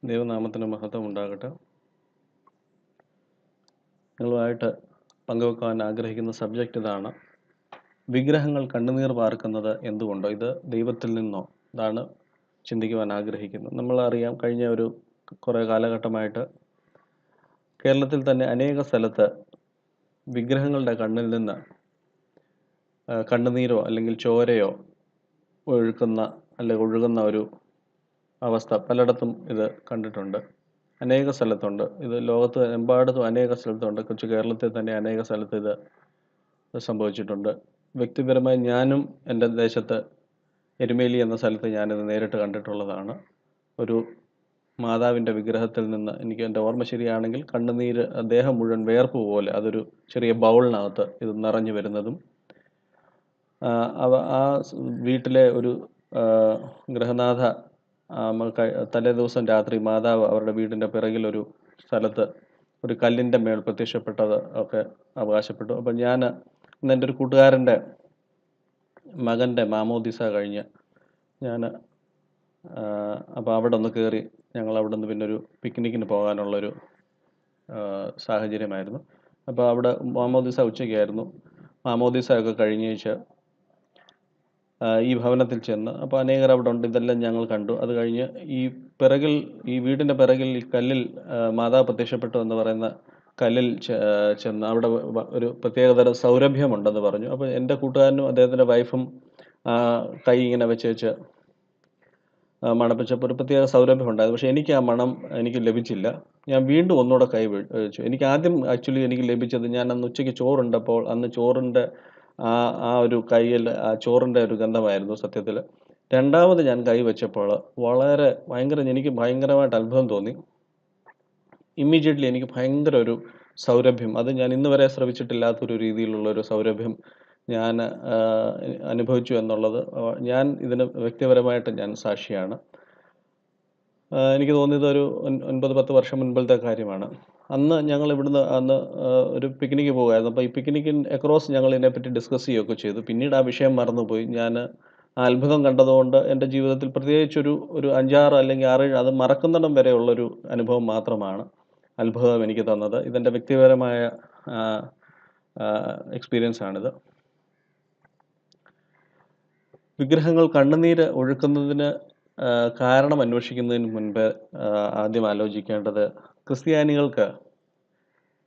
ദൈവനാമത്തിന് മഹത്വം ഉണ്ടാകട്ടെ. നിങ്ങളുമായിട്ട് പങ്കുവെക്കാൻ ആഗ്രഹിക്കുന്ന സബ്ജക്റ്റ് ഇതാണ്. വിഗ്രഹങ്ങൾ കണ്ണുനീർ വാർക്കുന്നത് എന്തുകൊണ്ടോ? ഇത് ദൈവത്തിൽ നിന്നോ? ഇതാണ് ചിന്തിക്കുവാൻ ആഗ്രഹിക്കുന്നത്. നമ്മളറിയാം, കഴിഞ്ഞ കുറേ കാലഘട്ടമായിട്ട് കേരളത്തിൽ തന്നെ അനേക സ്ഥലത്ത് വിഗ്രഹങ്ങളുടെ കണ്ണിൽ നിന്ന് കണ്ണുനീരോ അല്ലെങ്കിൽ ചോരയോ ഒഴുകുന്ന ഒരു അവസ്ഥ പലയിടത്തും ഇത് കണ്ടിട്ടുണ്ട്. അനേക സ്ഥലത്തുണ്ട്. ഇത് ലോകത്ത് എമ്പാടും അനേക സ്ഥലത്തുണ്ട്. കൊച്ചു കേരളത്തിൽ തന്നെ അനേക സ്ഥലത്ത് ഇത് സംഭവിച്ചിട്ടുണ്ട്. വ്യക്തിപരമായി ഞാനും എൻ്റെ ദേശത്ത് എരുമേലി എന്ന സ്ഥലത്ത് ഞാനിത് നേരിട്ട് കണ്ടിട്ടുള്ളതാണ്. ഒരു മാതാവിൻ്റെ വിഗ്രഹത്തിൽ നിന്ന്, എനിക്ക് എൻ്റെ ഓർമ്മ ശരിയാണെങ്കിൽ, കണ്ണുനീര് ദേഹം മുഴുവൻ വേർപ്പ് പോലെ അതൊരു ചെറിയ ബൗളിനകത്ത് ഇത് നിറഞ്ഞു വരുന്നതും, ആ വീട്ടിലെ ഒരു ഗൃഹനാഥ തലേ ദിവസം രാത്രി മാതാവ് അവരുടെ വീടിൻ്റെ പിറകിൽ ഒരു സ്ഥലത്ത് ഒരു കല്ലിൻ്റെ മേൽ പ്രത്യക്ഷപ്പെട്ടത് ഒക്കെ അവകാശപ്പെട്ടു. അപ്പം ഞാൻ ഇന്ന് എൻ്റെ ഒരു കൂട്ടുകാരൻ്റെ മകൻ്റെ മാമോദിസ കഴിഞ്ഞ് അപ്പോൾ അവിടെ ഒന്ന് കയറി, ഞങ്ങൾ അവിടെ നിന്ന് പിന്നെ ഒരു പിക്നിക്കിന് പോകാനുള്ളൊരു സാഹചര്യമായിരുന്നു. അപ്പോൾ അവിടെ മാമോദിസ ഉച്ചയ്ക്കായിരുന്നു. മാമോദിസ ഒക്കെ കഴിഞ്ഞേച്ച് ഈ ഭവനത്തിൽ ചെന്ന്, അപ്പോൾ അനേകർ അവിടെ ഉണ്ട്. ഇതെല്ലാം ഞങ്ങൾ കണ്ടു. അത് കഴിഞ്ഞ് ഈ വീടിൻ്റെ പിറകിൽ ഈ കല്ലിൽ മാതാവ് പ്രത്യക്ഷപ്പെട്ടു എന്ന് പറയുന്ന കല്ലിൽ ചെന്ന് അവിടെ ഒരു പ്രത്യേകതരം സൗരഭ്യമുണ്ടെന്ന് പറഞ്ഞു. അപ്പോൾ എൻ്റെ കൂട്ടുകാരനും അദ്ദേഹത്തിൻ്റെ വൈഫും കൈ ഇങ്ങനെ വെച്ച് മണപ്പിച്ചപ്പോൾ ഒരു പ്രത്യേക സൗരഭ്യം ഉണ്ടായിരുന്നു. പക്ഷേ എനിക്ക് ആ മണം എനിക്ക് ലഭിച്ചില്ല. ഞാൻ വീണ്ടും ഒന്നുകൂടെ കൈ വെച്ചു. എനിക്ക് ലഭിച്ചത്, ഞാൻ അന്ന് ഉച്ചയ്ക്ക് ചോറുണ്ടപ്പോൾ അന്ന് ചോറിൻ്റെ ആ ഒരു കയ്യിൽ ആ ചോറിൻ്റെ ഒരു ഗന്ധമായിരുന്നു സത്യത്തിൽ. രണ്ടാമത് ഞാൻ കൈ വെച്ചപ്പോൾ എനിക്ക് ഭയങ്കരമായിട്ട് അത്ഭുതം തോന്നി. ഇമ്മീഡിയറ്റ്ലി എനിക്ക് ഭയങ്കര ഒരു സൗരഭ്യം, അത് ഞാൻ ഇന്ന് വരെ ശ്രവിച്ചിട്ടില്ലാത്തൊരു രീതിയിലുള്ള ഒരു സൗരഭ്യം ഞാൻ അനുഭവിച്ചു എന്നുള്ളത് ഇതിന് വ്യക്തിപരമായിട്ട് ഞാൻ സാക്ഷിയാണ്. എനിക്ക് തോന്നിയത് ഒരു 9-10 വർഷം മുൻപിലത്തെ കാര്യമാണ്. അന്ന് ഞങ്ങൾ അന്ന് ഒരു പിക്നിക്ക് പോകുമായിരുന്നു. അപ്പോൾ ഈ പിക്നിക്കിന് അക്രോസ് ഞങ്ങൾ ഇതിനെപ്പറ്റി ഡിസ്കസ് ചെയ്യുകയൊക്കെ ചെയ്തു. പിന്നീട് ആ വിഷയം മറന്നുപോയി. ഞാൻ ആ അത്ഭുതം കണ്ടതുകൊണ്ട് എൻ്റെ ജീവിതത്തിൽ പ്രത്യേകിച്ചൊരു 5-6 അല്ലെങ്കിൽ 6-7 അത് മറക്കുന്നിടം വരെയുള്ളൊരു അനുഭവം മാത്രമാണ് അത്ഭുതം എനിക്ക് തന്നത്. ഇതെൻ്റെ വ്യക്തിപരമായ എക്സ്പീരിയൻസ് ആണിത്. വിഗ്രഹങ്ങൾ കണ്ണുനീര് ഒഴുക്കുന്നതിന് കാരണം അന്വേഷിക്കുന്നതിന് മുൻപ് ആദ്യം ആലോചിക്കേണ്ടത്, ക്രിസ്ത്യാനികൾക്ക്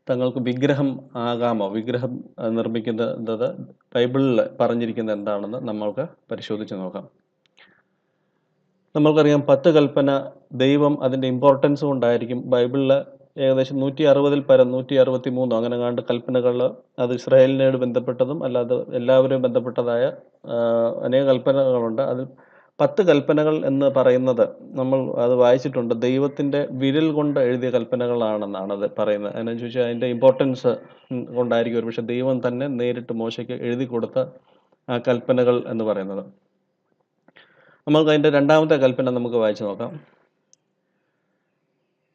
തങ്ങൾക്ക് വിഗ്രഹം നിർമ്മിക്കുന്നത് ബൈബിളിൽ പറഞ്ഞിരിക്കുന്നത് എന്താണെന്ന് നമ്മൾക്ക് പരിശോധിച്ച് നോക്കാം. നമ്മൾക്കറിയാം, 10 കൽപ്പന ദൈവം അതിൻ്റെ ഇമ്പോർട്ടൻസ് കൊണ്ടായിരിക്കും ബൈബിളിൽ ഏകദേശം 160-ൽ പരം 163 അങ്ങനെ കണ്ട് കൽപ്പനകൾ, അത് ഇസ്രായേലിനോട് ബന്ധപ്പെട്ടതും അല്ലാതെ എല്ലാവരും ബന്ധപ്പെട്ടതായ അനേക കൽപ്പനകളുണ്ട്. അതിൽ 10 കൽപ്പനകൾ എന്ന് പറയുന്നത് നമ്മൾ അത് വായിച്ചിട്ടുണ്ട്, ദൈവത്തിൻ്റെ വിരൽ കൊണ്ട് എഴുതിയ കൽപ്പനകളാണെന്നാണ് അത് പറയുന്നത്. അതിനെന്ന് ചോദിച്ചാൽ അതിൻ്റെ ഇമ്പോർട്ടൻസ് കൊണ്ടായിരിക്കും ഒരുപക്ഷെ ദൈവം തന്നെ നേരിട്ട് മോശയ്ക്ക് എഴുതി കൊടുത്ത ആ കൽപ്പനകൾ എന്ന് പറയുന്നത്. നമുക്ക് അതിൻ്റെ 2ാമത്തെ കൽപ്പന നമുക്ക് വായിച്ചു നോക്കാം.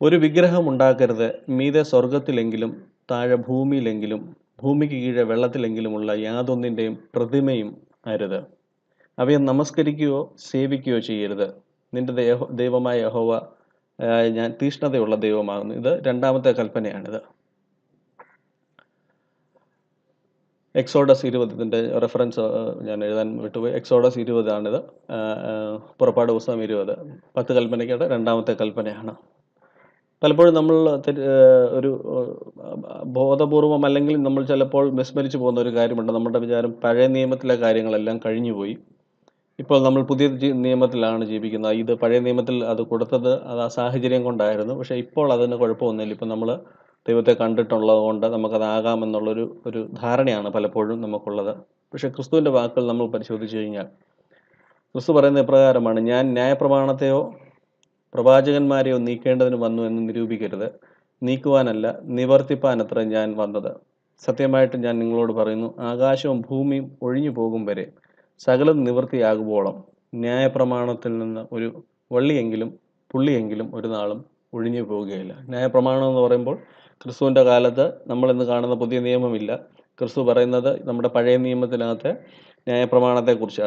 ഒരു വിഗ്രഹം ഉണ്ടാക്കരുത്. മീതെ സ്വർഗത്തിലെങ്കിലും താഴെ ഭൂമിയിലെങ്കിലും ഭൂമിക്ക് കീഴെ വെള്ളത്തിലെങ്കിലുമുള്ള യാതൊന്നിൻ്റെയും പ്രതിമയും അരുത്. അവയെ നമസ്കരിക്കുകയോ സേവിക്കുകയോ ചെയ്യരുത്. നിന്റെ ദൈവമായ യഹോവ ഞാൻ തീഷ്ണതയുള്ള ദൈവമാകുന്നു. ഇത് 2ാമത്തെ കൽപ്പനയാണിത്. എക്സോഡസ് 20 റെഫറൻസ് ഞാൻ എഴുതാൻ വിട്ടുപോയി. എക്സോഡസ് 20 ആണിത്. പുറപ്പാട് പുസ്തകം 20 10 കൽപ്പനയ്ക്കുടെ 2ാമത്തെ കൽപ്പനയാണ്. പലപ്പോഴും നമ്മൾ ഒരു ബോധപൂർവം അല്ലെങ്കിൽ നമ്മൾ ചിലപ്പോൾ വിസ്മരിച്ചു പോകുന്ന ഒരു കാര്യമുണ്ട്. നമ്മുടെ വിചാരം പഴയ നിയമത്തിലെ കാര്യങ്ങളെല്ലാം കഴിഞ്ഞുപോയി, ഇപ്പോൾ നമ്മൾ പുതിയ നിയമത്തിലാണ് ജീവിക്കുന്നത്. ഇത് പഴയ നിയമത്തിൽ അത് കൊടുത്തത് അത് ആ സാഹചര്യം കൊണ്ടായിരുന്നു. പക്ഷേ ഇപ്പോൾ അതിന് കുഴപ്പമൊന്നുമില്ല. ഇപ്പം നമ്മൾ ദൈവത്തെ കണ്ടിട്ടുള്ളത് കൊണ്ട് നമുക്കതാകാമെന്നുള്ളൊരു ധാരണയാണ് പലപ്പോഴും നമുക്കുള്ളത്. പക്ഷേ ക്രിസ്തുവിൻ്റെ വാക്കുകൾ നമ്മൾ പരിശോധിച്ച് കഴിഞ്ഞാൽ ക്രിസ്തു പറയുന്ന ഇപ്രകാരമാണ്: ഞാൻ ന്യായപ്രമാണത്തെയോ പ്രവാചകന്മാരെയോ നീക്കേണ്ടതിന് വന്നു എന്ന് നിരൂപിക്കരുത്. നീക്കുവാനല്ല, നിവർത്തിപ്പാനത്ര ഞാൻ വന്നത്. സത്യമായിട്ട് ഞാൻ നിങ്ങളോട് പറയുന്നു, ആകാശവും ഭൂമിയും ഒഴിഞ്ഞു പോകും വരെ സകലം നിവൃത്തിയാകുവോളം ന്യായപ്രമാണത്തിൽ നിന്ന് ഒരു പുള്ളിയെങ്കിലും ഒരു നാളും ഒഴിഞ്ഞു പോവുകയില്ല. ന്യായപ്രമാണം എന്ന് പറയുമ്പോൾ ക്രിസ്തുവിൻ്റെ കാലത്ത് നമ്മളിന്ന് കാണുന്ന പുതിയ നിയമമില്ല. ക്രിസ്തു പറയുന്നത് നമ്മുടെ പഴയ നിയമത്തിനകത്തെ ന്യായപ്രമാണത്തെക്കുറിച്ച്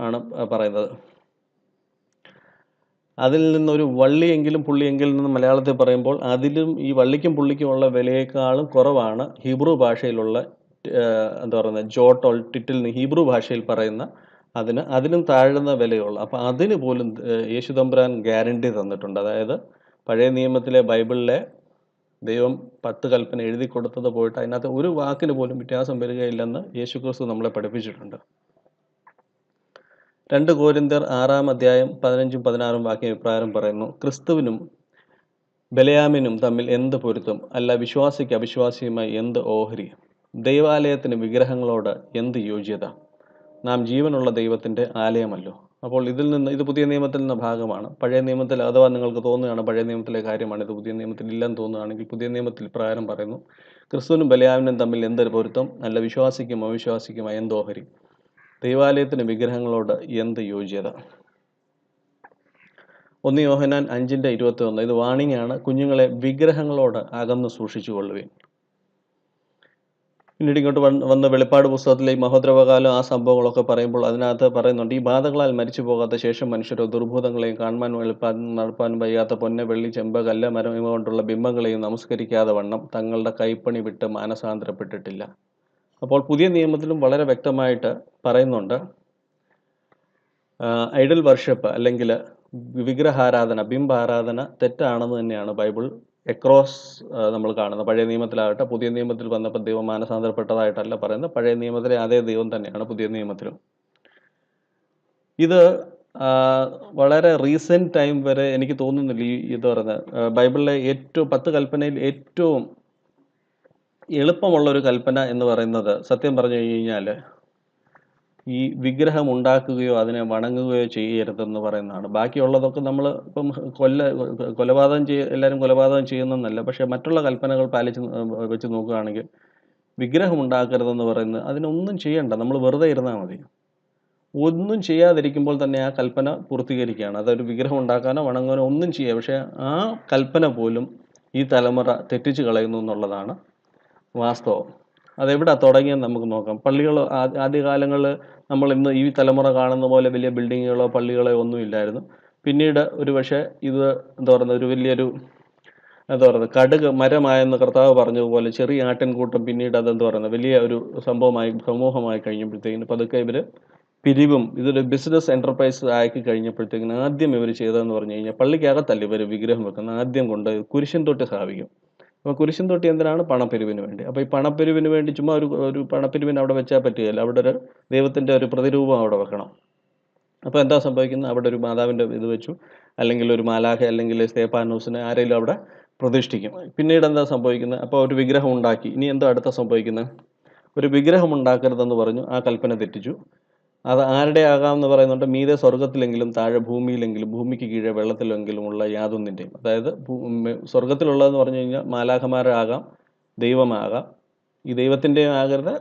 ആണ് പറയുന്നത്. അതിൽ നിന്നൊരു വള്ളിയെങ്കിലും പുള്ളിയെങ്കിലും എന്ന് മലയാളത്തിൽ പറയുമ്പോൾ അതിലും ഈ വള്ളിക്കും പുള്ളിക്കുമുള്ള വിലയേക്കാളും കുറവാണ് ഹീബ്രു ഭാഷയിലുള്ള എന്താ പറയുന്നത് ജോട്ട് ടിറ്റിൽ നിന്ന് ഹീബ്രു ഭാഷയിൽ പറയുന്ന അതിനും താഴ്ന്ന വിലയുള്ള. അപ്പം അതിന് പോലും യേശു തമ്പുരാൻ ഗ്യാരണ്ടി തന്നിട്ടുണ്ട്. അതായത് പഴയ നിയമത്തിലെ ബൈബിളിലെ ദൈവം 10 കൽപ്പന എഴുതി കൊടുത്തത് പോയിട്ട് അതിനകത്ത് ഒരു വാക്കിന് പോലും വ്യത്യാസം വരികയില്ലെന്ന് യേശുക്രിസ്തു നമ്മളെ പഠിപ്പിച്ചിട്ടുണ്ട്. 2 കോരിന്ത്യർ 6-ാം അധ്യായം 15-16 വാക്യം ഇപ്രകാരം പറയുന്നു: ക്രിസ്തുവിനും ബെലയാമിനും തമ്മിൽ എന്ത് പൊരുത്തം? അല്ല വിശ്വാസിക്ക് അവിശ്വാസിയുമായി എന്ത് ഓഹരി? ദൈവാലയത്തിന് വിഗ്രഹങ്ങളോട് എന്ത് യോഗ്യത? നാം ജീവനുള്ള ദൈവത്തിൻ്റെ ആലയമല്ലോ. അപ്പോൾ ഇതിൽ നിന്ന് ഇത് പുതിയ നിയമത്തിൽ നിന്ന് ഭാഗമാണ്. പഴയ നിയമത്തിൽ അഥവാ നിങ്ങൾക്ക് തോന്നുകയാണ് പഴയ നിയമത്തിലെ കാര്യമാണ് ഇത് പുതിയ നിയമത്തിൽ ഇല്ലെന്ന് തോന്നുകയാണെങ്കിൽ പുതിയ നിയമത്തിൽ പ്രകാരം പറയുന്നു: ക്രിസ്തുവിനും ബെലയാമിനും തമ്മിൽ എന്തൊരു പൊരുത്തം? അല്ല വിശ്വാസിക്കും അവിശ്വാസിക്കുമായി എന്ത് ഓഹരി? ദൈവാലയത്തിന് വിഗ്രഹങ്ങളോട് എന്ത് യോഗ്യത? 1 യോഹന്നാൻ 5:21 ഇത് വാണിംഗ് ആണ്. കുഞ്ഞുങ്ങളെ വിഗ്രഹങ്ങളോട് അകന്ന് സൂക്ഷിച്ചു കൊള്ളുവിൻ. പിന്നീട് ഇങ്ങോട്ട് വന്ന വെളിപ്പാട് പുസ്തകത്തിലെ ഈ മഹോദ്രവകാലം ആ സംഭവങ്ങളൊക്കെ പറയുമ്പോൾ അതിനകത്ത് പറയുന്നുണ്ട്: ഈ ബാധകളാൽ മരിച്ചു പോകാത്ത ശേഷം മനുഷ്യരോ ദുർഭൂതങ്ങളെയും കാണുവാനും എളുപ്പാനും നടപ്പാനും വയ്യാത്ത പൊന്ന് വെള്ളി ചെമ്പ് കല്ല് മരം ഇവ കൊണ്ടുള്ള ബിംബങ്ങളെയും നമസ്കരിക്കാതെ വണ്ണം തങ്ങളുടെ കൈപ്പണി വിട്ട് മാനസാന്തരപ്പെട്ടിട്ടില്ല. അപ്പോൾ പുതിയ നിയമത്തിലും വളരെ വ്യക്തമായിട്ട് പറയുന്നുണ്ട് ഐഡൽ വർഷിപ്പ് അല്ലെങ്കിൽ വിഗ്രഹാരാധന, ബിംബാരാധന തെറ്റാണെന്ന് തന്നെയാണ് ബൈബിൾ എക്രോസ് നമ്മൾ കാണുന്നത്. പഴയ നിയമത്തിലാകട്ടെ പുതിയ നിയമത്തിൽ വന്നപ്പോൾ ദൈവം മാനസാന്തരപ്പെട്ടതായിട്ടല്ല പറയുന്നത്. പഴയ നിയമത്തിലെ അതേ ദൈവം തന്നെയാണ് പുതിയ നിയമത്തിലും. ഇത് വളരെ റീസെൻറ്റ് ടൈം വരെ എനിക്ക് തോന്നുന്നില്ല ഇത് പറയുന്നത് ബൈബിളിലെ 10 കൽപ്പനയിൽ ഏറ്റവും എളുപ്പമുള്ളൊരു കൽപ്പന എന്ന് പറയുന്നത് സത്യം പറഞ്ഞു കഴിഞ്ഞാൽ ഈ വിഗ്രഹം ഉണ്ടാക്കുകയോ അതിനെ വണങ്ങുകയോ ചെയ്യരുതെന്ന് പറയുന്നതാണ്. ബാക്കിയുള്ളതൊക്കെ നമ്മൾ ഇപ്പം എല്ലാവരും കൊലപാതകം ചെയ്യുന്നതെന്നല്ല, പക്ഷേ മറ്റുള്ള കൽപ്പനകൾ വെച്ച് നോക്കുകയാണെങ്കിൽ വിഗ്രഹം ഉണ്ടാക്കരുതെന്ന് പറയുന്നത് അതിനൊന്നും ചെയ്യണ്ട, നമ്മൾ വെറുതെ ഇരുന്നാൽ മതി. ഒന്നും ചെയ്യാതിരിക്കുമ്പോൾ തന്നെ ആ കൽപ്പന പൂർത്തീകരിക്കുകയാണ്. അതൊരു വിഗ്രഹം ഉണ്ടാക്കാനോ വണങ്ങാനോ ഒന്നും ചെയ്യുക, പക്ഷേ ആ കൽപ്പന പോലും ഈ തലമുറ തെറ്റിച്ച് കളയുന്നു എന്നുള്ളതാണ് വാസ്തവം. അതെവിടെ തുടങ്ങിയെന്ന് നമുക്ക് നോക്കാം. പള്ളികൾ ആദ്യകാലങ്ങളിൽ നമ്മൾ ഇന്ന് ഈ തലമുറ കാണുന്ന പോലെ വലിയ ബിൽഡിങ്ങുകളോ പള്ളികളോ ഒന്നും ഇല്ലായിരുന്നു. പിന്നീട് ഒരു പക്ഷേ ഇത് എന്താ പറയുന്നത് ഒരു വലിയൊരു എന്താ പറയുന്നത് കടുക് മരമായെന്ന് കർത്താവ് പറഞ്ഞതുപോലെ ചെറിയ ആട്ടിൻകൂട്ടം പിന്നീട് അതെന്താ പറയുന്നത് വലിയ ഒരു സമൂഹമായി കഴിഞ്ഞപ്പോഴത്തേക്കിന് പതുക്കെ ഇവർ പിരിവും ഇതൊരു ബിസിനസ് എൻ്റർപ്രൈസ് ആക്കി കഴിഞ്ഞപ്പോഴത്തേക്കിന് ആദ്യം ഇവർ ചെയ്തതെന്ന് പറഞ്ഞു കഴിഞ്ഞാൽ പള്ളിക്കകത്തല്ല ഇവർ വിഗ്രഹം വെക്കുന്നത്, ആദ്യം കൊണ്ട് കുരിശൻ തൊട്ട് സ്ഥാപിക്കും. അപ്പോൾ കുരിശൻ തൊട്ടി എന്തിനാണ്? പണപ്പിരിവിന് വേണ്ടി. അപ്പോൾ ഈ പണപ്പിരിവിന് വേണ്ടി ചുമ്മാ ഒരു പണപ്പിരിവിന് അവിടെ വെച്ചാൽ പറ്റുകയില്ല. അവിടെ ഒരു ദൈവത്തിൻ്റെ ഒരു പ്രതിരൂപം അവിടെ വെക്കണം. അപ്പോൾ എന്താ സംഭവിക്കുന്നത്? അവിടെ ഒരു മാതാവിൻ്റെ ഇത് വെച്ചു, അല്ലെങ്കിൽ ഒരു മാലാഖ അല്ലെങ്കിൽ സ്തേഫാനോസിനെ ആരെങ്കിലും അവിടെ പ്രതിഷ്ഠിക്കും. പിന്നീട് എന്താ സംഭവിക്കുന്നത്? അപ്പോൾ ഒരു വിഗ്രഹം ഉണ്ടാക്കി. ഇനി എന്താ അടുത്ത സംഭവിക്കുന്നത്? ഒരു വിഗ്രഹം ഉണ്ടാക്കരുതെന്ന് പറഞ്ഞു, ആ കൽപ്പന തെറ്റിച്ചു. അത് ആരുടെ ആകാമെന്ന് പറയുന്നുണ്ട്? മീതെ സ്വർഗത്തിലെങ്കിലും താഴെ ഭൂമിയിലെങ്കിലും ഭൂമിക്ക് കീഴെ വെള്ളത്തിലെങ്കിലുമുള്ള യാതൊന്നിൻ്റെയും. അതായത് സ്വർഗത്തിലുള്ളതെന്ന് പറഞ്ഞു കഴിഞ്ഞാൽ മാലാഖമാരാകാം, ദൈവമാകാം. ഈ ദൈവത്തിൻ്റെയും ആകരുത്,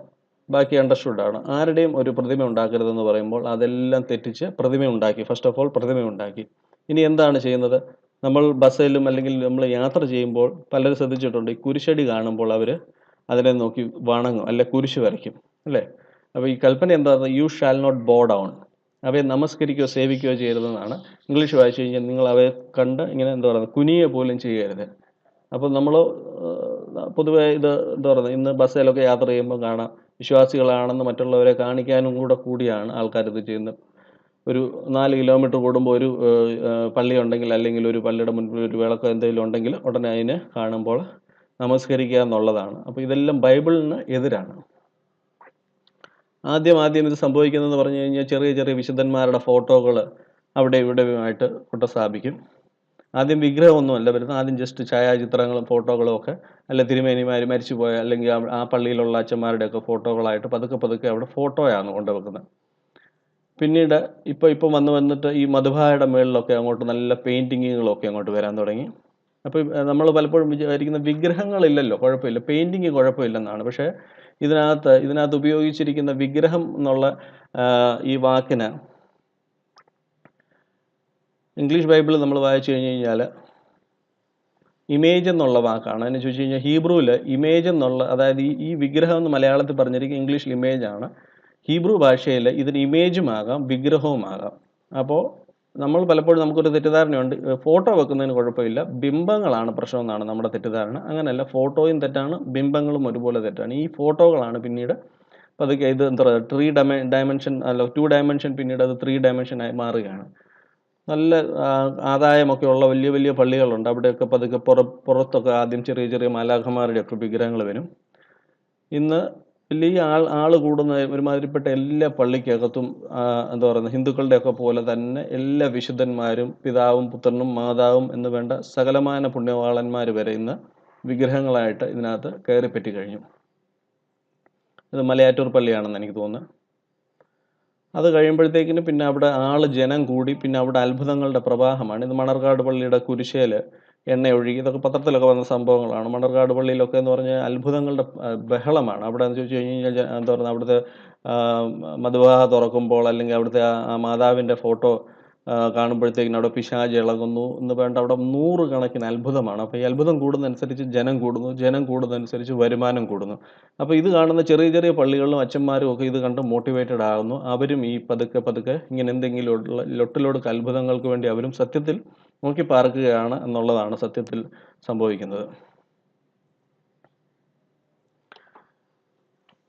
ബാക്കി അണ്ടർസ്റ്റുഡാണ്. ആരുടെയും ഒരു പ്രതിമ ഉണ്ടാക്കരുതെന്ന് പറയുമ്പോൾ അതെല്ലാം തെറ്റിച്ച് പ്രതിമ ഉണ്ടാക്കി. ഫസ്റ്റ് ഓഫ് ഓൾ പ്രതിമ ഉണ്ടാക്കി. ഇനി എന്താണ് ചെയ്യുന്നത്? നമ്മൾ ബസ്സിലും അല്ലെങ്കിൽ നമ്മൾ യാത്ര ചെയ്യുമ്പോൾ പലരും ശ്രദ്ധിച്ചിട്ടുണ്ട്, ഈ കുരിശടി കാണുമ്പോൾ അവർ അതിനെ നോക്കി വണങ്ങും, അല്ലെ കുരിശ് വരയ്ക്കും, അല്ലേ? അപ്പോൾ ഈ കൽപ്പന എന്താ? യു ഷാൽ നോട്ട് ബോ ഡൗൺ. അവയെ നമസ്കരിക്കുകയോ സേവിക്കുകയോ ചെയ്യരുതെന്നാണ്. ഇംഗ്ലീഷ് വായിച്ചു കഴിഞ്ഞാൽ നിങ്ങൾ അവയെ കണ്ട് ഇങ്ങനെ എന്താ പറയുന്നത് കുനിയെ പോലും ചെയ്യരുത്. അപ്പോൾ നമ്മൾ പൊതുവേ ഇത് എന്താ പറയുന്നത് ഇന്ന് ബസ്സിലൊക്കെ യാത്ര ചെയ്യുമ്പോൾ കാണാം, വിശ്വാസികളാണെന്ന് മറ്റുള്ളവരെ കാണിക്കാനും കൂടിയാണ് ആൾക്കാർ ഇത് ചെയ്യുന്നത്. ഒരു 4 കിലോമീറ്റർ കൂടുമ്പോൾ ഒരു പള്ളി ഉണ്ടെങ്കിൽ അല്ലെങ്കിൽ ഒരു പള്ളിയുടെ മുൻപിൽ ഒരു വിളക്കോ എന്തെങ്കിലും ഉണ്ടെങ്കിൽ ഉടനെ അതിനെ കാണുമ്പോൾ നമസ്കരിക്കുക എന്നുള്ളതാണ്. അപ്പോൾ ഇതെല്ലാം ബൈബിളിന് എതിരാണ്. ആദ്യം ഇത് സംഭവിക്കുന്നതെന്ന് പറഞ്ഞു കഴിഞ്ഞാൽ ചെറിയ ചെറിയ വിശുദ്ധന്മാരുടെ ഫോട്ടോകൾ അവിടെ ഇവിടെയുമായിട്ട് കൊണ്ട് സ്ഥാപിക്കും. ആദ്യം വിഗ്രഹമൊന്നുമല്ല വരുന്നത്, ആദ്യം ജസ്റ്റ് ഛായാചിത്രങ്ങളും ഫോട്ടോകളും ഒക്കെ, അല്ല തിരുമേനിമാർ മരിച്ചുപോയ അല്ലെങ്കിൽ ആ പള്ളിയിലുള്ള അച്ഛന്മാരുടെയൊക്കെ ഫോട്ടോകളായിട്ട് പതുക്കെ അവിടെ ഫോട്ടോയാണ് കൊണ്ടുവെക്കുന്നത്. പിന്നീട് ഇപ്പം വന്നിട്ട് ഈ മധുബായുടെ മുകളിലൊക്കെ അങ്ങോട്ട് നല്ല പെയിൻറ്റിങ്ങുകളൊക്കെ അങ്ങോട്ട് വരാൻ തുടങ്ങി. അപ്പോൾ നമ്മൾ പലപ്പോഴും വിചാരിക്കുന്ന വിഗ്രഹങ്ങളില്ലല്ലോ, കുഴപ്പമില്ല, പെയിൻറ്റിങ് കുഴപ്പമില്ലെന്നാണ്. പക്ഷേ ഇതിനകത്ത് ഉപയോഗിച്ചിരിക്കുന്ന വിഗ്രഹം എന്നുള്ള ഈ വാക്കിന് ഇംഗ്ലീഷ് ബൈബിൾ നമ്മൾ വായിച്ചു കഴിഞ്ഞ് കഴിഞ്ഞാൽ ഇമേജ് എന്നുള്ള വാക്കാണ്. അതിന് ചോദിച്ചു കഴിഞ്ഞാൽ ഹീബ്രുവിൽ ഇമേജ് എന്നുള്ള, അതായത് ഈ വിഗ്രഹം എന്ന് മലയാളത്തിൽ പറഞ്ഞിരിക്കും, ഇംഗ്ലീഷിൽ ഇമേജാണ്. ഹീബ്രു ഭാഷയിൽ ഇതിന് ഇമേജുമാകാം വിഗ്രഹവുമാകാം. അപ്പോൾ നമ്മൾ പലപ്പോഴും നമുക്കൊരു തെറ്റിദ്ധാരണയുണ്ട്. ഫോട്ടോ വെക്കുന്നതിന് കുഴപ്പമില്ല. ബിംബങ്ങളാണ് പ്രശ്നമെന്നാണ് നമ്മുടെ തെറ്റിദ്ധാരണ. അങ്ങനെയല്ല, ഫോട്ടോയും തെറ്റാണ്, ബിംബങ്ങളും ഒരുപോലെ തെറ്റാണ്. ഈ ഫോട്ടോകളാണ് പിന്നീട് പതുക്കെ ഇത് എന്താ പറയുക, ഡയമെൻഷൻ അല്ല 2 ഡയമെൻഷൻ പിന്നീട് അത് 3 ഡയമെൻഷനായി മാറുകയാണ്. നല്ല ആദായമൊക്കെ ഉള്ള വലിയ വലിയ പള്ളികളുണ്ട്. അവിടെയൊക്കെ പതുക്കെ പുറത്തൊക്കെ ആദ്യം ചെറിയ ചെറിയ മാലാഖമാരുടെയൊക്കെ വിഗ്രഹങ്ങൾ വരും. ഇന്ന് വലിയ ആള് കൂടുന്ന ഒരുമാതിരിപ്പെട്ട എല്ലാ പള്ളിക്കകത്തും എന്താ പറയുന്നത്, ഹിന്ദുക്കളുടെയൊക്കെ പോലെ തന്നെ എല്ലാ വിശുദ്ധന്മാരും പിതാവും പുത്രനും മാതാവും എന്ന് വേണ്ട സകലമാന പുണ്യവാളന്മാർ വരെ ഇന്ന് വിഗ്രഹങ്ങളായിട്ട് ഇതിനകത്ത് കയറിപ്പറ്റി കഴിഞ്ഞു. ഇത് മലയാറ്റൂർ പള്ളിയാണെന്ന് എനിക്ക് തോന്നുന്നത്. അത് കഴിയുമ്പോഴത്തേക്കിന് പിന്നെ അവിടെ ജനം കൂടി, പിന്നെ അവിടെ അത്ഭുതങ്ങളുടെ പ്രവാഹമാണ്. ഇത് മണർകാട് പള്ളിയുടെ കുരിശേൽ എണ്ണ ഒഴുകി, ഇതൊക്കെ പത്രത്തിലൊക്കെ വന്ന സംഭവങ്ങളാണ്. മണർകാട് പള്ളിയിലൊക്കെ എന്ന് പറഞ്ഞാൽ അത്ഭുതങ്ങളുടെ ബഹളമാണ്. അവിടെ എന്ന് ചോദിച്ചു കഴിഞ്ഞാൽ എന്താ പറയുക, അവിടുത്തെ മധുവാഹ തുറക്കുമ്പോൾ അല്ലെങ്കിൽ അവിടുത്തെ ആ മാതാവിൻ്റെ ഫോട്ടോ കാണുമ്പോഴത്തേക്കിനും അവിടെ പിശാച് ഇളകുന്നു എന്ന് വേണ്ട അവിടെ 100 കണക്കിന് അത്ഭുതമാണ്. അപ്പോൾ ഈ അത്ഭുതം കൂടുന്നതനുസരിച്ച് ജനം കൂടുന്നു, ജനം കൂടുന്നതനുസരിച്ച് വരുമാനം കൂടുന്നു. അപ്പോൾ ഇത് കാണുന്ന ചെറിയ ചെറിയ പള്ളികളിലും അച്ഛന്മാരും ഒക്കെ ഇത് കണ്ട് മോട്ടിവേറ്റഡ് ആകുന്നു. അവരും ഈ പതുക്കെ പതുക്കെ ഇങ്ങനെ എന്തെങ്കിലും ലൊട്ടിലൊടുക്ക് അത്ഭുതങ്ങൾക്ക് വേണ്ടി അവരും സത്യത്തിൽ നോക്കി പാർക്കുകയാണ് എന്നുള്ളതാണ് സത്യത്തിൽ സംഭവിക്കുന്നത്.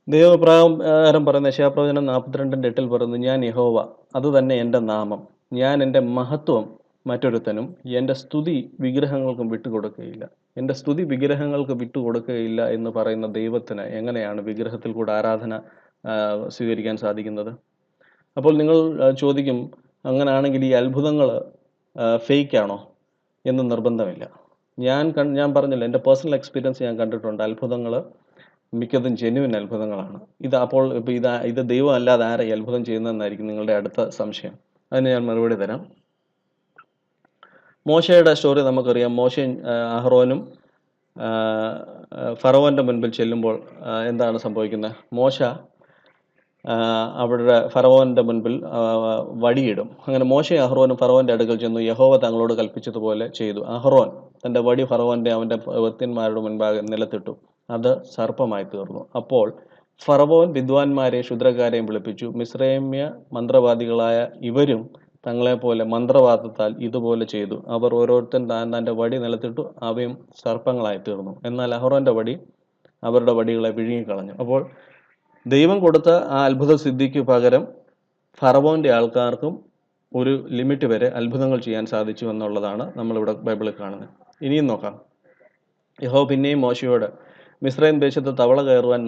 ദൈവപ്രകാരം പറയുന്ന യെശയ്യാപ്രവചനം 42:8 പറയുന്നു, ഞാൻ യഹോവ, അത് തന്നെ എൻ്റെ നാമം, ഞാൻ എൻ്റെ മഹത്വം മറ്റൊരുത്തനും എൻ്റെ സ്തുതി വിഗ്രഹങ്ങൾക്കും വിട്ടുകൊടുക്കുകയില്ല. എൻ്റെ സ്തുതി വിഗ്രഹങ്ങൾക്ക് വിട്ടുകൊടുക്കുകയില്ല എന്ന് പറയുന്ന ദൈവത്തിന് എങ്ങനെയാണ് വിഗ്രഹത്തിൽ കൂടെ ആരാധന സ്വീകരിക്കാൻ സാധിക്കുന്നത്? അപ്പോൾ നിങ്ങൾ ചോദിക്കും, അങ്ങനെയാണെങ്കിൽ ഈ അത്ഭുതങ്ങൾ ഫേക്ക് ആണോ എന്ന് നിർബന്ധമില്ല. ഞാൻ പറഞ്ഞില്ല, എൻ്റെ പേഴ്സണൽ എക്സ്പീരിയൻസ് ഞാൻ കണ്ടിട്ടുണ്ട്. അത്ഭുതങ്ങൾ മിക്കതും ജെന്യുവൻ അത്ഭുതങ്ങളാണ്. ഇപ്പോൾ ഇത് ദൈവം അല്ലാതെ ആരാ ഈ അത്ഭുതം ചെയ്യുന്നതെന്നായിരിക്കും നിങ്ങളുടെ അടുത്ത സംശയം. അതിന് ഞാൻ മറുപടി തരാം. മോശയുടെ സ്റ്റോറി നമുക്കറിയാം. മോശയും അഹ്റോനും ഫറവോൻ്റെ മുൻപിൽ ചെല്ലുമ്പോൾ എന്താണ് സംഭവിക്കുന്നത്? മോശ അവിടെ ഫറവോൻ്റെ മുൻപിൽ വടിയിടും. അങ്ങനെ മോശയും അഹ്റോനും ഫറവോൻ്റെ അടുക്കൽ ചെന്നു, യഹോവ തങ്ങളോട് കൽപ്പിച്ചതുപോലെ ചെയ്തു. അഹ്റോൻ തൻ്റെ വടി ഫറവോൻ്റെ അവൻ്റെ ഭൃത്യന്മാരുടെ മുൻപാകെ നിലത്തിട്ടു. അത് സർപ്പമായി തീർന്നു. അപ്പോൾ ഫറവോൻ വിദ്വാൻമാരെയും ക്ഷുദ്രക്കാരെയും വിളിപ്പിച്ചു. മിസ്രൈമ്യ മന്ത്രവാദികളായ ഇവരും തങ്ങളെപ്പോലെ മന്ത്രവാദത്താൽ ഇതുപോലെ ചെയ്തു. അവർ ഓരോരുത്തൻ തൻ്റെ വടി നിലത്തിട്ടു, അവയും സർപ്പങ്ങളായി തീർന്നു. എന്നാൽ അഹ്റോൻ്റെ വടി അവരുടെ വടികളെ വിഴുങ്ങിക്കളഞ്ഞു. അപ്പോൾ ദൈവം കൊടുത്ത ആ അത്ഭുത സിദ്ധിക്ക് പകരം ഫറവോൻ്റെ ആൾക്കാർക്കും ഒരു ലിമിറ്റ് വരെ അത്ഭുതങ്ങൾ ചെയ്യാൻ സാധിച്ചു എന്നുള്ളതാണ് നമ്മളിവിടെ ബൈബിളിൽ കാണുന്നത്. ഇനിയും നോക്കാം. യഹോവ പിന്നെയും മോശയോട്, മിസ്രൈം ദേശത്ത് തവള കയറുവാൻ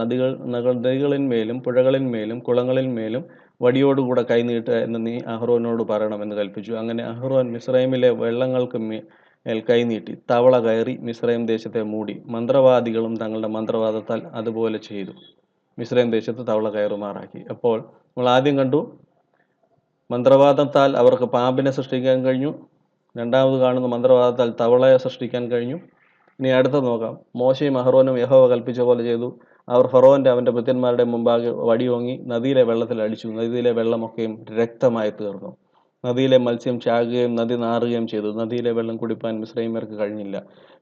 നദികളിന്മേലും പുഴകളിന്മേലും കുളങ്ങളിന്മേലും വടിയോടുകൂടെ കൈനീട്ടുക എന്ന് നീ അഹ്റോനോട് പറയണമെന്ന് കൽപ്പിച്ചു. അങ്ങനെ അഹ്റോൻ മിസ്രൈമിലെ വെള്ളങ്ങൾക്ക് മേൽ കൈനീട്ടി. തവള കയറി മിസ്രൈം ദേശത്തെ മൂടി. മന്ത്രവാദികളും തങ്ങളുടെ മന്ത്രവാദത്താൽ അതുപോലെ ചെയ്തു. മിസ്രൈം ദേശത്ത് തവള കയറുമാറാക്കി. അപ്പോൾ നമ്മൾ ആദ്യം കണ്ടു, മന്ത്രവാദത്താൽ അവർക്ക് പാമ്പിനെ സൃഷ്ടിക്കാൻ കഴിഞ്ഞു. രണ്ടാമത് കാണുന്ന മന്ത്രവാദത്താൽ തവളയെ സൃഷ്ടിക്കാൻ കഴിഞ്ഞു. ഇനി അടുത്ത നോക്കാം. മോശയും അഹ്റോനും യഹോവ കൽപ്പിച്ച പോലെ ചെയ്തു. അവർ ഫറവോൻ്റെ അവൻ്റെ ഭൃത്യന്മാരുടെ മുമ്പാകെ വടിയോങ്ങി നദിയിലെ വെള്ളത്തിൽ അടിച്ചു. നദിയിലെ വെള്ളമൊക്കെയും രക്തമായി തീർന്നു. നദിയിലെ മത്സ്യം ചാകുകയും നദി നാറുകയും ചെയ്തു. നദിയിലെ വെള്ളം കുടിപ്പാൻ മിസ്രൈമ്യർക്ക് കഴിഞ്ഞില്ല.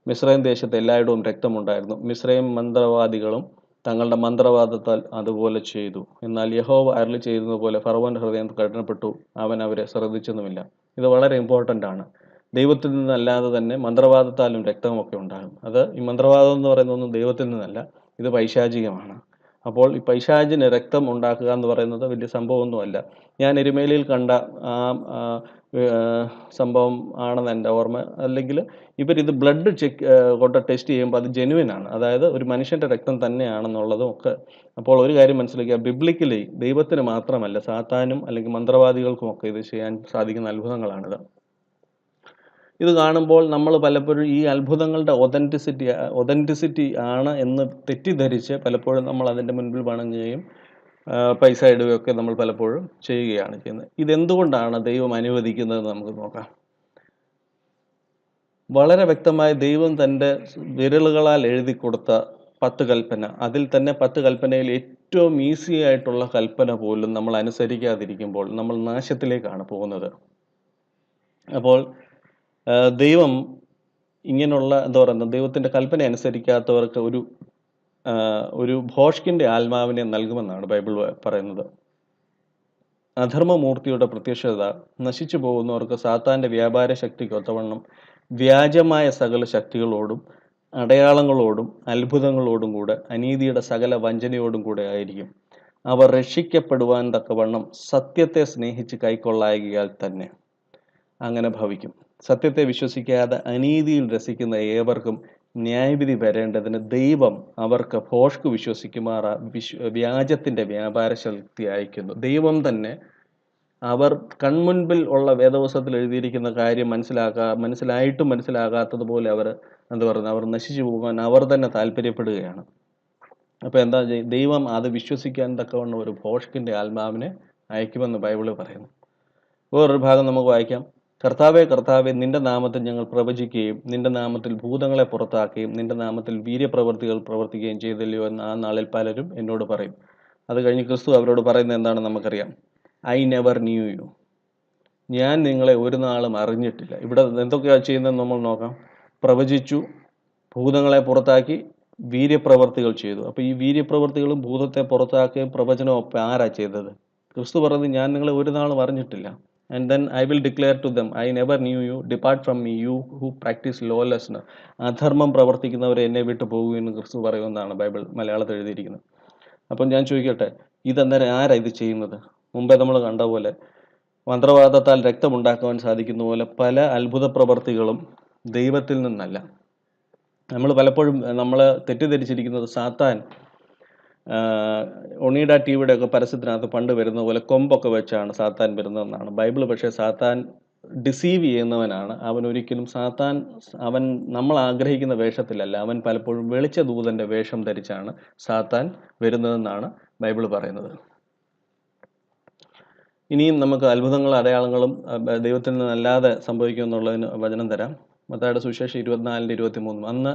മിസ്രൈം ദേശത്ത് എല്ലായിടവും രക്തമുണ്ടായിരുന്നു. മിസ്രൈം മന്ത്രവാദികളും തങ്ങളുടെ മന്ത്രവാദത്താൽ അതുപോലെ ചെയ്തു. എന്നാൽ യഹോവ അരുളി ചെയ്യുന്നതുപോലെ ഫറവോൻ്റെ ഹൃദയം കഠിനപ്പെട്ടു, അവൻ അവരെ ശ്രദ്ധിച്ചതുമില്ല. ഇത് വളരെ ഇമ്പോർട്ടൻ്റ് ആണ്. ദൈവത്തിൽ നിന്നല്ലാതെ തന്നെ മന്ത്രവാദത്താലും രക്തമൊക്കെ ഉണ്ടാകും. ഈ മന്ത്രവാദം എന്ന് പറയുന്നതൊന്നും ദൈവത്തിൽ നിന്നല്ല, ഇത് പൈശാചികമാണ്. അപ്പോൾ ഈ പൈശാചിന് രക്തം ഉണ്ടാക്കുക എന്ന് പറയുന്നത് വലിയ സംഭവമൊന്നുമല്ല. ഞാൻ എരുമേലിയിൽ കണ്ട സംഭവം ആണെന്ന് എൻ്റെ ഓർമ്മ. അല്ലെങ്കിൽ ഇവരിത് ബ്ലഡ് കൊണ്ട് ടെസ്റ്റ് ചെയ്യുമ്പോൾ അത് ജെനുവിൻ ആണ്, അതായത് ഒരു മനുഷ്യൻ്റെ രക്തം തന്നെയാണെന്നുള്ളതും ഒക്കെ. അപ്പോൾ ഒരു കാര്യം മനസ്സിലാക്കുക, ബിബ്ലിക്കലി ദൈവത്തിന് മാത്രമല്ല, സാത്താനും അല്ലെങ്കിൽ മന്ത്രവാദികൾക്കും ഒക്കെ ഇത് ചെയ്യാൻ സാധിക്കുന്ന അത്ഭുതങ്ങളാണിത്. ഇത് കാണുമ്പോൾ നമ്മൾ പലപ്പോഴും ഈ അത്ഭുതങ്ങളുടെ ഒതൻറ്റിസിറ്റി ആണ് എന്ന് തെറ്റിദ്ധരിച്ച് പലപ്പോഴും നമ്മൾ അതിൻ്റെ മുൻപിൽ വണങ്ങുകയും പൈസ ഇടുകയൊക്കെ നമ്മൾ പലപ്പോഴും ചെയ്യുകയാണ് ചെയ്യുന്നത്. ഇതെന്തുകൊണ്ടാണ് ദൈവം അനുവദിക്കുന്നതെന്ന് നമുക്ക് നോക്കാം. വളരെ വ്യക്തമായി ദൈവം തൻ്റെ വിരലുകളാൽ എഴുതി കൊടുത്ത 10 കൽപ്പന, അതിൽ തന്നെ 10 കൽപ്പനയിൽ ഏറ്റവും ഈസി ആയിട്ടുള്ള കൽപ്പന പോലും നമ്മൾ അനുസരിക്കാതിരിക്കുമ്പോൾ നമ്മൾ നാശത്തിലേക്കാണ് പോകുന്നത്. അപ്പോൾ ദൈവം ഇങ്ങനെയുള്ള ദൈവത്തിൻ്റെ കൽപ്പന അനുസരിക്കാത്തവർക്ക് ഒരു ഭോഷ്കിൻ്റെ ആത്മാവിനെ നൽകുമെന്നാണ് ബൈബിൾ പറയുന്നത്. അധർമ്മമൂർത്തിയുടെ പ്രത്യക്ഷത നശിച്ചു പോകുന്നവർക്ക് സാത്താൻ്റെ വ്യാപാര ശക്തിക്ക് ഒത്തവണ്ണം വ്യാജമായ സകല ശക്തികളോടും അടയാളങ്ങളോടും അത്ഭുതങ്ങളോടും കൂടെ അനീതിയുടെ സകല വഞ്ചനയോടും കൂടെ ആയിരിക്കും. അവർ രക്ഷിക്കപ്പെടുവാൻ തക്കവണ്ണം സത്യത്തെ സ്നേഹിച്ച് കൈക്കൊള്ളായകയാൽ തന്നെ അങ്ങനെ ഭവിക്കും. സത്യത്തെ വിശ്വസിക്കാതെ അനീതിയിൽ രസിക്കുന്ന ഏവർക്കും ന്യായവിധി വരേണ്ടതിന് ദൈവം അവർക്ക് ഭോഷ്ക് വിശ്വസിക്കുമാർ വ്യാജത്തിൻ്റെ വ്യാപാര ശക്തി അയക്കുന്നു. ദൈവം തന്നെ അവർ കൺമുൻപിൽ ഉള്ള വേദപുസ്തകത്തിൽ എഴുതിയിരിക്കുന്ന കാര്യം മനസ്സിലായിട്ടും മനസ്സിലാകാത്തതുപോലെ അവർ അവർ നശിച്ചു പോകാൻ അവർ തന്നെ താല്പര്യപ്പെടുകയാണ്. അപ്പോൾ എന്താ ദൈവം അത് വിശ്വസിക്കാൻ തക്കവണ്ണം ഒരു ഭോഷ്കിൻ്റെ ആത്മാവിനെ അയക്കുമെന്ന് ബൈബിളിൽ പറയുന്നു. വേറൊരു ഭാഗം നമുക്ക് വായിക്കാം. കർത്താവേ കർത്താവേ, നിന്റെ നാമത്തിൽ ഞങ്ങൾ പ്രവചിക്കുകയും നിന്റെ നാമത്തിൽ ഭൂതങ്ങളെ പുറത്താക്കുകയും നിന്റെ നാമത്തിൽ വീര്യപ്രവൃത്തികൾ പ്രവർത്തിക്കുകയും ചെയ്തില്ലയോ എന്ന് ആ നാളിൽ പലരും എന്നോട് പറയും. അത് കഴിഞ്ഞ് ക്രിസ്തു അവരോട് പറയുന്നത് എന്താണെന്ന് നമുക്കറിയാം. I never knew you. ഞാൻ നിങ്ങളെ ഒരു നാളും അറിഞ്ഞിട്ടില്ല. ഇവിടെ എന്തൊക്കെയാണ് ചെയ്യുന്നതെന്ന് നമ്മൾ നോക്കാം. പ്രവചിച്ചു, ഭൂതങ്ങളെ പുറത്താക്കി, വീര്യപ്രവർത്തികൾ ചെയ്തു. അപ്പോൾ ഈ വീര്യപ്രവർത്തികളും ഭൂതത്തെ പുറത്താക്കുകയും പ്രവചനവും ഒപ്പം ആരാ ചെയ്തത്? ക്രിസ്തു പറഞ്ഞത് ഞാൻ നിങ്ങളെ ഒരു നാളും അറിഞ്ഞിട്ടില്ല. And then I will declare to them I never knew you, depart from me you who practice lawlessness. അധർമ്മം പ്രവർത്തിക്കുന്നവരെ എന്നെ വിട്ടു പോകുമെന്ന് ക്രിസ്തു പറയുമെന്നാണ് ബൈബിൾ മലയാളത്തിൽ എഴുതിയിരിക്കുന്നത്. അപ്പം ഞാൻ ചോദിക്കട്ടെ, ഇതന്നേരം ആരാ ഇത് ചെയ്യുന്നത്? മുമ്പേ നമ്മൾ കണ്ട പോലെ മന്ത്രവാദത്താൽ രക്തമുണ്ടാക്കുവാൻ സാധിക്കുന്ന പോലെ പല അത്ഭുത പ്രവർത്തികളും ദൈവത്തിൽ നിന്നല്ല. നമ്മൾ പലപ്പോഴും നമ്മൾ തെറ്റിദ്ധരിച്ചിരിക്കുന്നത് സാത്താൻ ഒണീഡ ടി വിയുടെ ഒക്കെ പരസ്യത്തിനകത്ത് പണ്ട് വരുന്ന പോലെ കൊമ്പൊക്കെ വെച്ചാണ് സാത്താൻ വരുന്നതെന്നാണ് ബൈബിൾ. പക്ഷേ സാത്താൻ ഡിസീവ് ചെയ്യുന്നവനാണ്. അവൻ നമ്മൾ ആഗ്രഹിക്കുന്ന വേഷത്തിലല്ല, അവൻ പലപ്പോഴും വെളിച്ച ദൂതൻ്റെ വേഷം ധരിച്ചാണ് സാത്താൻ വരുന്നതെന്നാണ് ബൈബിൾ പറയുന്നത്. ഇനിയും നമുക്ക് അത്ഭുതങ്ങളും അടയാളങ്ങളും ദൈവത്തിൽ നിന്നല്ലാതെ സംഭവിക്കുമെന്നുള്ളതിന് വചനം തരാം. മത്തായിയുടെ സുവിശേഷം 24:23. അന്ന്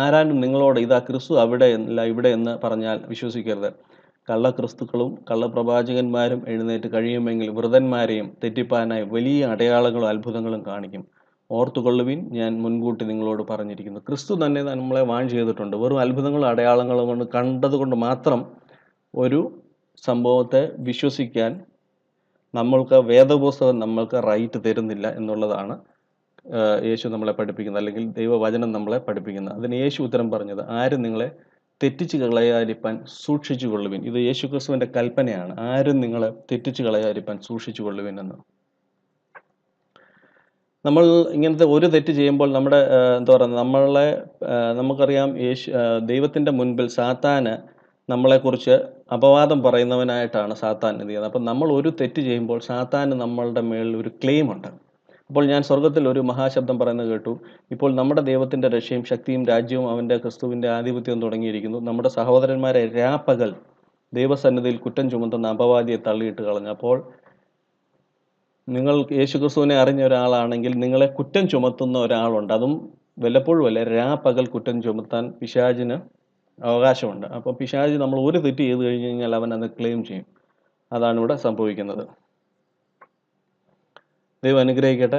ആരാനും നിങ്ങളോട് ഇതാ ക്രിസ്തു അവിടെ അല്ല ഇവിടെ എന്ന് പറഞ്ഞാൽ വിശ്വസിക്കരുത്. കള്ളക്രിസ്തുക്കളും കള്ളപ്രവാചകന്മാരും എഴുന്നേറ്റ് കഴിയുമെങ്കിൽ വൃതന്മാരെയും തെറ്റിപ്പാനായി വലിയ അടയാളങ്ങളും അത്ഭുതങ്ങളും കാണിക്കും. ഓർത്തുകൊള്ളുവിൻ, ഞാൻ മുൻകൂട്ടി നിങ്ങളോട് പറഞ്ഞിരിക്കുന്നു. ക്രിസ്തു തന്നെ നമ്മളെ വാൺ ചെയ്തിട്ടുണ്ട്. വെറും അത്ഭുതങ്ങളും അടയാളങ്ങളും കൊണ്ട് കണ്ടതുകൊണ്ട് മാത്രം ഒരു സംഭവത്തെ വിശ്വസിക്കാൻ നമ്മൾക്ക് വേദപുസ്തകം നമ്മൾക്ക് റൈറ്റ് തരുന്നില്ല എന്നുള്ളതാണ് യേശു നമ്മളെ പഠിപ്പിക്കുന്നത്, അല്ലെങ്കിൽ ദൈവവചനം നമ്മളെ പഠിപ്പിക്കുന്നത്. അതിന് യേശു ഉത്തരം പറഞ്ഞത്, ആരും നിങ്ങളെ തെറ്റിച്ച് കളയാതിരിപ്പാൻ സൂക്ഷിച്ചു കൊള്ളുവിൻ. ഇത് യേശു ക്രിസ്തുവിൻ്റെ കൽപ്പനയാണ്. ആരും നിങ്ങളെ തെറ്റിച്ച് കളയാതിരിപ്പാൻ സൂക്ഷിച്ചു കൊള്ളുവിൻ എന്ന്. നമ്മൾ ഇങ്ങനത്തെ ഒരു തെറ്റ് ചെയ്യുമ്പോൾ നമ്മുടെ നമുക്കറിയാം, ദൈവത്തിൻ്റെ മുൻപിൽ സാത്താന് നമ്മളെക്കുറിച്ച് അപവാദം പറയുന്നവനായിട്ടാണ് സാത്താൻ ഇത് ചെയ്യുന്നത്. അപ്പം നമ്മൾ ഒരു തെറ്റ് ചെയ്യുമ്പോൾ സാത്താന് നമ്മളുടെ മേളിൽ ഒരു ക്ലെയിം ഉണ്ട്. അപ്പോൾ ഞാൻ സ്വർഗത്തിൽ ഒരു മഹാശബ്ദം പറയുന്നത് കേട്ടു, ഇപ്പോൾ നമ്മുടെ ദൈവത്തിൻ്റെ രക്ഷയും ശക്തിയും രാജ്യവും അവൻ്റെ ക്രിസ്തുവിൻ്റെ ആധിപത്യവും തുടങ്ങിയിരിക്കുന്നു. നമ്മുടെ സഹോദരന്മാരെ രാപ്പകൽ ദൈവസന്നിധിയിൽ കുറ്റം ചുമത്തുന്ന അപവാദിയെ തള്ളിയിട്ട് കളഞ്ഞു. അപ്പോൾ നിങ്ങൾ യേശു ക്രിസ്തുവിനെ അറിഞ്ഞ ഒരാളാണെങ്കിൽ നിങ്ങളെ കുറ്റം ചുമത്തുന്ന ഒരാളുണ്ട്. അതും വല്ലപ്പോഴും അല്ല, രാപ്പകൽ കുറ്റം ചുമത്താൻ പിശാചിന് അവകാശമുണ്ട്. അപ്പോൾ പിശാച് നമ്മൾ ഒരു തെറ്റ് ചെയ്ത് കഴിഞ്ഞ് കഴിഞ്ഞാൽ അവൻ അത് ക്ലെയിം ചെയ്യും. അതാണ് ഇവിടെ സംഭവിക്കുന്നത്. ദൈവം അനുഗ്രഹിക്കട്ടെ.